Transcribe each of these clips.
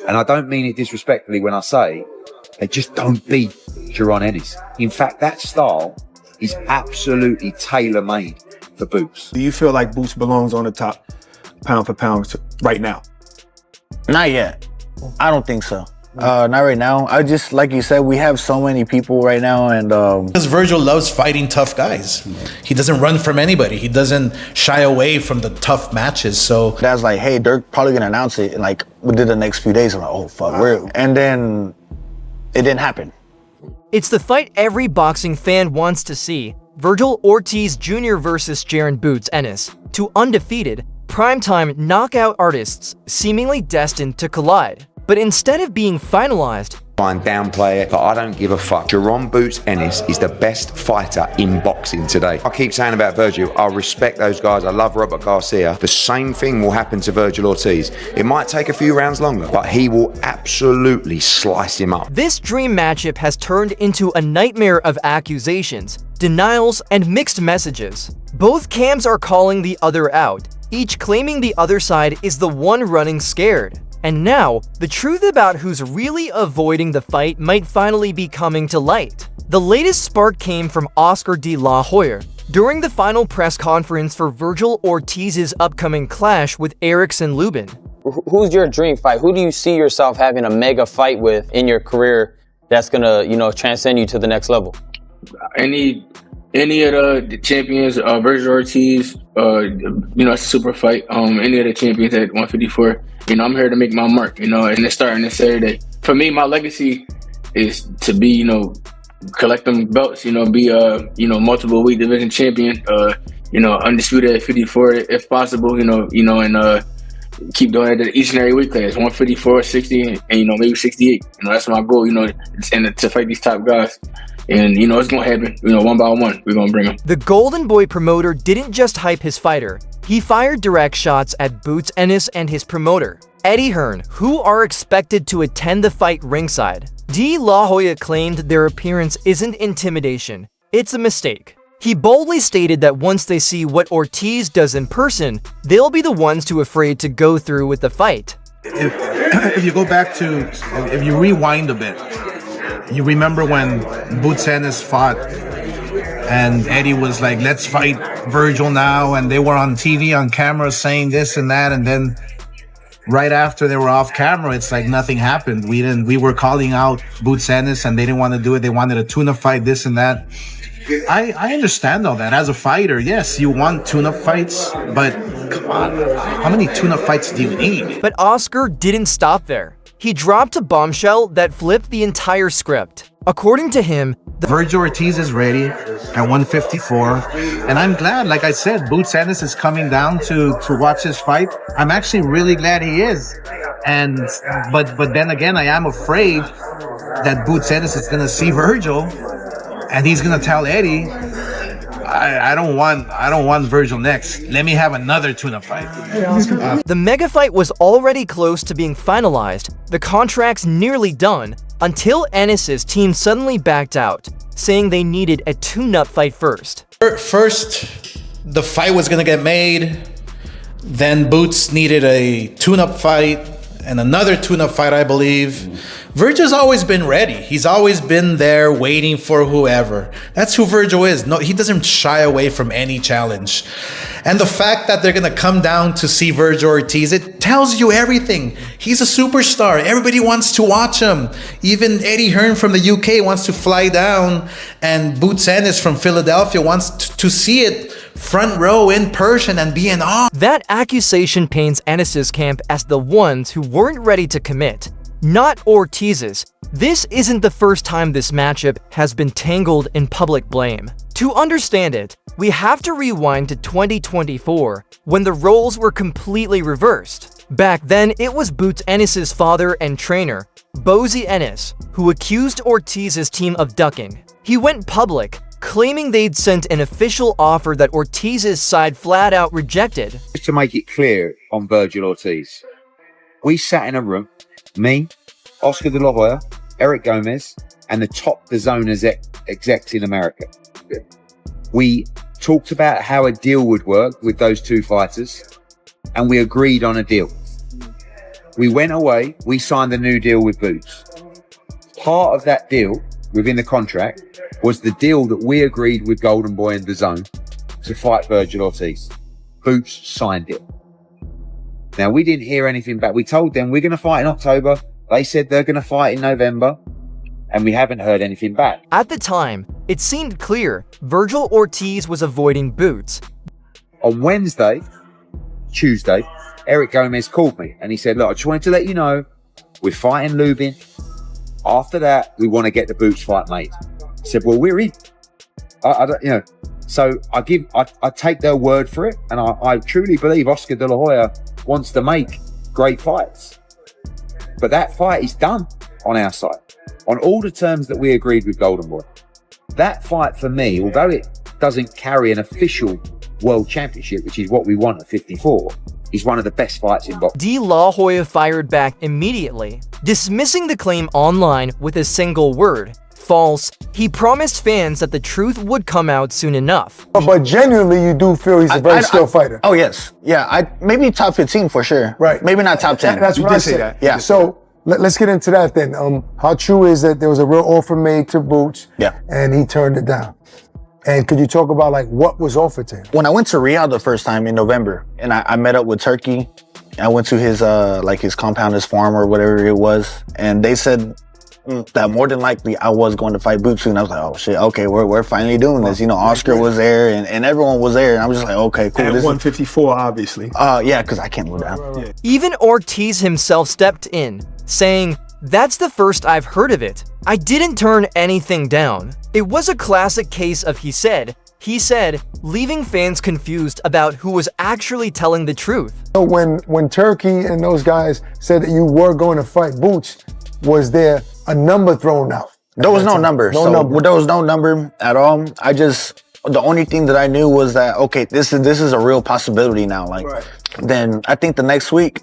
And I don't mean it disrespectfully when I say they just don't beat Jaron Ennis. In fact, that style is absolutely tailor-made for Boots. Do you feel like Boots belongs on the top pound for pound right now? Not yet. I don't think so. Not right now. I just, like you said, we have so many people right now, and because Vergil loves fighting tough guys. He doesn't run from anybody. He doesn't shy away from the tough matches. So that's like, hey, they're probably gonna announce it like within the next few days. I'm like, oh fuck, and then it didn't happen. It's the fight every boxing fan wants to see. Vergil Ortiz Jr. versus Jaron "Boots" Ennis. Two undefeated, primetime knockout artists seemingly destined to collide. But instead of being finalized, And downplay it, but I don't give a fuck. Jaron Boots Ennis is the best fighter in boxing today. I keep saying about Vergil, I respect those guys. I love Robert Garcia. The same thing will happen to Vergil Ortiz. It might take a few rounds longer, but he will absolutely slice him up. This dream matchup has turned into a nightmare of accusations, denials, and mixed messages. Both camps are calling the other out, each claiming the other side is the one running scared. And now, the truth about who's really avoiding the fight might finally be coming to light. The latest spark came from Oscar de la Hoya during the final press conference for Vergil Ortiz's upcoming clash with Erickson Lubin. Who's your dream fight? Who do you see yourself having a mega fight with in your career that's gonna, transcend you to the next level? Any of the champions, Vergil Ortiz, it's a super fight. Any of the champions at 154, I'm here to make my mark, and it's starting this Saturday. For me, my legacy is to be, collect them belts, be multiple weight division champion, undisputed at 54 if possible, and keep doing it at each and every weight class, 154, 60, and maybe 68. That's my goal, and to fight these top guys. And, it's going to happen. One by one, we're going to bring him. The Golden Boy promoter didn't just hype his fighter. He fired direct shots at Boots Ennis and his promoter, Eddie Hearn, who are expected to attend the fight ringside. De La Hoya claimed their appearance isn't intimidation. It's a mistake. He boldly stated that once they see what Ortiz does in person, they'll be the ones too afraid to go through with the fight. if you go back to, if you rewind a bit, you remember when Boots Ennis fought and Eddie was like, let's fight Vergil now, and they were on TV on camera saying this and that, and then right after they were off camera, it's like nothing happened. We were calling out Boots Ennis and they didn't want to do it. They wanted a tune-up fight, this and that. I understand all that. As a fighter, yes, you want tune-up fights, but come on, how many tune-up fights do you need? But Oscar didn't stop there. He dropped a bombshell that flipped the entire script. According to him, Vergil Ortiz is ready at 154, and I'm glad, like I said, Boots Ennis is coming down to watch his fight. I'm actually really glad he is. But then again, I am afraid that Boots Ennis is gonna see Vergil and he's gonna tell Eddie, I don't want Vergil next. Let me have another tune-up fight. The mega fight was already close to being finalized. The contract's nearly done until Ennis's team suddenly backed out, saying they needed a tune-up fight first. First, the fight was gonna get made. Then Boots needed a tune-up fight and another tune-up fight, I believe. Vergil's always been ready. He's always been there waiting for whoever. That's who Vergil is. No, he doesn't shy away from any challenge. And the fact that they're gonna come down to see Vergil Ortiz, it tells you everything. He's a superstar. Everybody wants to watch him. Even Eddie Hearn from the UK wants to fly down, and Boots Ennis from Philadelphia wants to see it front row in person and be in awe. That accusation paints Ennis's camp as the ones who weren't ready to commit, not Ortiz's. This isn't the first time this matchup has been tangled in public blame. To understand it, we have to rewind to 2024, when the roles were completely reversed. Back then, it was Boots Ennis's father and trainer, Bozy Ennis, who accused Ortiz's team of ducking. He went public, claiming they'd sent an official offer that Ortiz's side flat out rejected. Just to make it clear on Vergil Ortiz, we sat in a room, me, Oscar de la Hoya, Eric Gomez, and the top DAZN execs in America. We talked about how a deal would work with those two fighters, and we agreed on a deal. We went away, we signed a new deal with Boots. Part of that deal within the contract was the deal that we agreed with Golden Boy and the Zone to fight Vergil Ortiz. Boots signed it. Now, we didn't hear anything back. We told them we're going to fight in October. They said they're going to fight in November, and we haven't heard anything back. At the time, it seemed clear Vergil Ortiz was avoiding Boots. On Tuesday, Eric Gomez called me and he said, look, I just wanted to let you know we're fighting Lubin. After that, we want to get the Boots fight made. I said, well, we're in. I don't, so I take their word for it, and I truly believe Oscar De La Hoya wants to make great fights. But that fight is done on our side, on all the terms that we agreed with Golden Boy. That fight for me, although it doesn't carry an official world championship, which is what we want at 54, is one of the best fights in boxing. De La Hoya fired back immediately, dismissing the claim online with a single word: false. He promised fans that the truth would come out soon enough. But genuinely, you do feel he's a very skilled fighter. Oh, yes. Yeah, maybe top 15 for sure. Right. Maybe not top 10. That's what I said. Yeah. So let's get into that then. How true is that there was a real offer made to Boots, and he turned it down? And could you talk about like what was offered to him? When I went to Riyadh the first time in November, and I met up with Turkey, I went to his his compound, his farm or whatever it was, and they said that more than likely I was going to fight Boots soon. I was like, oh shit, okay, we're finally doing this. Oscar was there and everyone was there, and I was just like, okay, cool. At 154, obviously. Yeah, because I can't move down. Right. Even Ortiz himself stepped in, saying, "That's the first I've heard of it. I didn't turn anything down." It was a classic case of he said, leaving fans confused about who was actually telling the truth. So when Turkey and those guys said that you were going to fight Boots, was there a number thrown out? There was no number. There was no number at all. The only thing that I knew was that, okay, this is a real possibility now. Then I think the next week,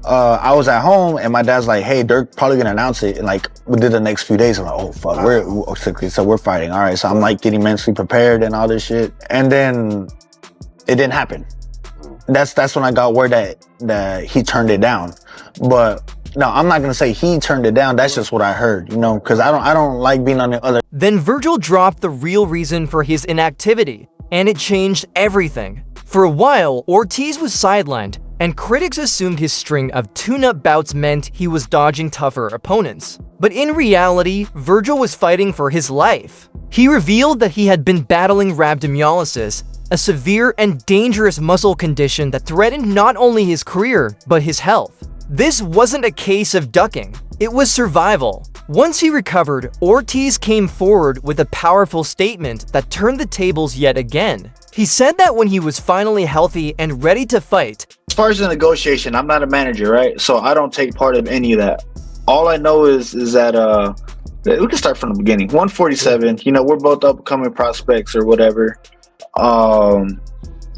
I was at home and my dad's like, hey, Dirk probably gonna announce it. And within the next few days, I'm like, oh fuck, we're fighting. All right, so I'm getting mentally prepared and all this shit. And then it didn't happen. That's when I got word that he turned it down. But no, I'm not gonna say he turned it down. That's just what I heard, because I don't like being on the other. Then Vergil dropped the real reason for his inactivity, and it changed everything. For a while, Ortiz was sidelined, and critics assumed his string of tune-up bouts meant he was dodging tougher opponents. But in reality, Vergil was fighting for his life. He revealed that he had been battling rhabdomyolysis, a severe and dangerous muscle condition that threatened not only his career, but his health. This wasn't a case of ducking, it was survival. Once he recovered, Ortiz came forward with a powerful statement that turned the tables yet again. He said that when he was finally healthy and ready to fight. As far as the negotiation, I'm not a manager, right? So I don't take part of any of that. All I know is that we can start from the beginning. 147, we're both upcoming prospects or whatever.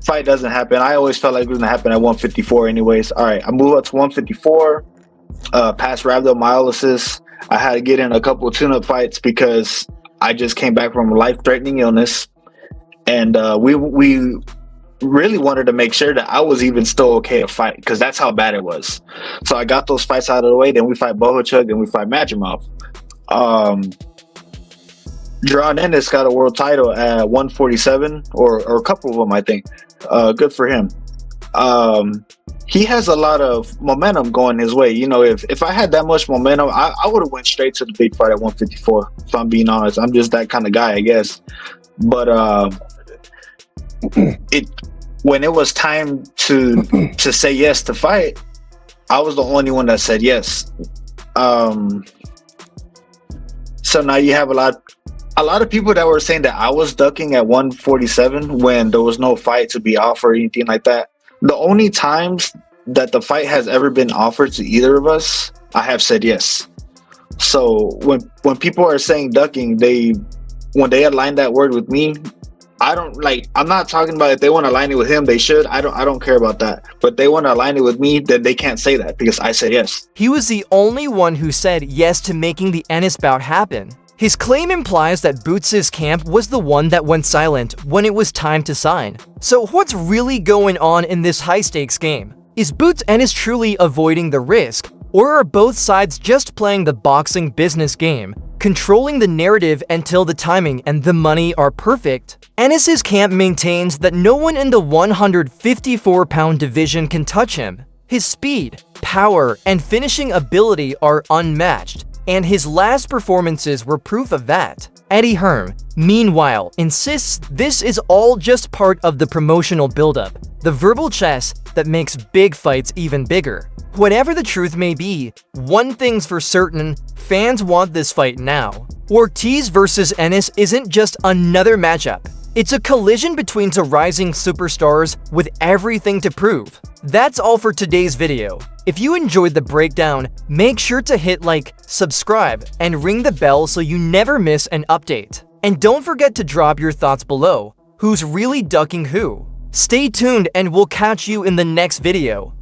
Fight doesn't happen. I always felt like it was gonna happen at 154 anyways. All right, I move up to 154, past rhabdomyolysis. I had to get in a couple of tune-up fights because I just came back from a life-threatening illness. And we really wanted to make sure that I was even still okay to fight, because that's how bad it was. So I got those fights out of the way. Then we fight Bohachuk, then we fight Majimov. Jaron Ennis got a world title at 147, or a couple of them, I think. Good for him. He has a lot of momentum going his way. If I had that much momentum, I would have went straight to the big fight at 154, if I'm being honest. I'm just that kind of guy, I guess. But when it was time to say yes to fight, I was the only one that said yes. So now you have a lot of people that were saying that I was ducking at 147 when there was no fight to be offered or anything like that. The only times that the fight has ever been offered to either of us, I have said yes. So when people are saying ducking, when they align that word with me, I'm not talking about if they want to align it with him, they should. I don't care about that. But they want to align it with me, then they can't say that because I said yes. He was the only one who said yes to making the Ennis bout happen. His claim implies that Boots' camp was the one that went silent when it was time to sign. So what's really going on in this high-stakes game? Is Boots Ennis truly avoiding the risk, Or are both sides just playing the boxing business game, controlling the narrative until the timing and the money are perfect? Ennis's camp maintains that no one in the 154-pound division can touch him. His speed, power, and finishing ability are unmatched, and his last performances were proof of that. Eddie Hearn, meanwhile, insists this is all just part of the promotional buildup, the verbal chess that makes big fights even bigger. Whatever the truth may be, one thing's for certain, fans want this fight now. Ortiz versus Ennis isn't just another matchup. It's a collision between two rising superstars with everything to prove. That's all for today's video. If you enjoyed the breakdown, make sure to hit like, subscribe, and ring the bell so you never miss an update. And don't forget to drop your thoughts below. Who's really ducking who? Stay tuned and we'll catch you in the next video.